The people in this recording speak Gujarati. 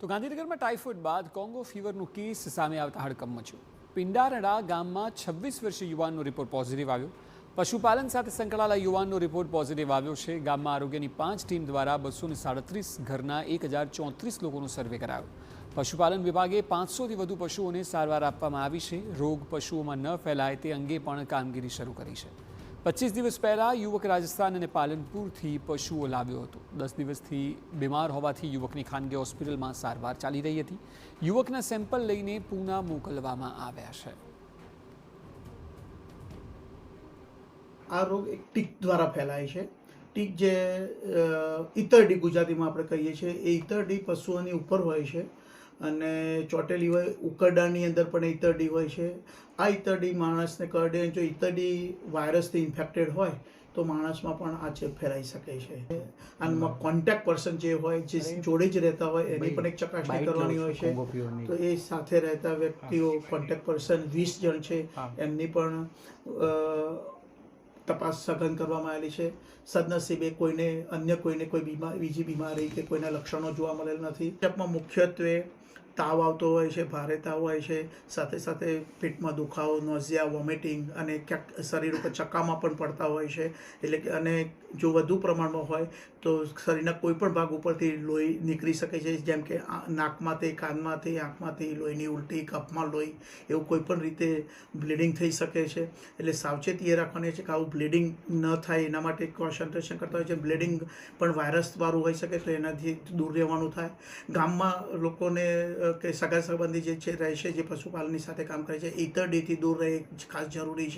તો ગાંધીનગરમાં ટાઇફોઇડ બાદ કોંગો ફીવરનો કેસ સામે આવતા હડકંપ મચ્યો. પિંડારડા ગામમાં 26 વર્ષીય યુવાનનો રિપોર્ટ પોઝિટિવ આવ્યો. પશુપાલન સાથે સંકળાયેલા યુવાનનો રિપોર્ટ પોઝિટિવ આવ્યો છે. ગામમાં આરોગ્યની 5 ટીમ દ્વારા 237 ઘરના 1034 લોકોનો સર્વે કરાયો. પશુપાલન વિભાગે 500થી વધુ પશુઓને સારવાર આપવામાં આવી છે. રોગ પશુઓમાં ન ફેલાય તે અંગે પણ કામગીરી શરૂ કરી છે. 25 દિવસ પહેલાં યુવક રાજસ્થાન અને પાલનપુરથી પશુઓ લાવ્યો હતો. 10 દિવસથી બીમાર હોવાથી યુવકની ખાનગી હોસ્પિટલમાં સારવાર ચાલી રહી હતી. યુવકના સેમ્પલ લઈને પૂના મોકલવામાં આવ્યા છે. આ રોગ એક ટીક દ્વારા ફેલાય છે. ટીક જે ઈતરડી ગુજરાતીમાં આપણે કહીએ છીએ, એ ઈતરડી પશુઓની ઉપર હોય છે અને ચોટેલી હોય, ઉકરડાની અંદર પણ ઈતરડી હોય છે. આ ઈતરડી માણસને કરડે, જો ઈતરડી વાયરસથી ઇન્ફેક્ટેડ હોય તો માણસમાં પણ આ ચેપ ફેલાઈ શકે છે. આમાં કોન્ટેક્ટ પર્સન જે હોય, જે જોડે જ રહેતા હોય, એની પણ એક ચકાસણી કરવાની હોય છે. તો એ સાથે રહેતા વ્યક્તિઓ, કોન્ટેક્ટ પર્સન 20 જણ છે, એમની પણ તપાસ સઘન કરવામાં આવેલી છે. સદનસીબે કોઈને કોઈ બીજી બીમારી કે કોઈના લક્ષણો જોવા મળેલ નથી. ચેપમાં મુખ્યત્વે તાવ આવતો હોય છે, ભારે તાવ હોય છે, સાથે સાથે પેટમાં દુખાવો, નોઝિયા, વોમિટિંગ અને ક્યાંક શરીર ઉપર ચક્કામાં પણ પડતા હોય છે. એટલે કે અને જો વધુ પ્રમાણમાં હોય તો શરીરના કોઈ પણ ભાગ ઉપરથી લોહી નીકળી શકે છે, જેમ કે નાકમાંથી, કાનમાંથી, આંખમાંથી લોહીની ઉલટી, કફમાં લોહી, એવું કોઈ પણ રીતે બ્લીડિંગ થઈ શકે છે. એટલે સાવચેતી એ રાખવાની છે કે આવું બ્લીડિંગ ન થાય એના માટે કોન્સન્ટ્રેશન કરતા હોય છે. બ્લીડિંગ પણ વાયરસવાળું હોઈ શકે, તો એનાથી દૂર રહેવાનું થાય. ગામમાં લોકોને કે સગા સંબંધી જે છે રહે છે, જે પશુપાલનની સાથે કામ કરે છે, ઈતરડીથી દૂર રહે ખાસ જરૂરી છે.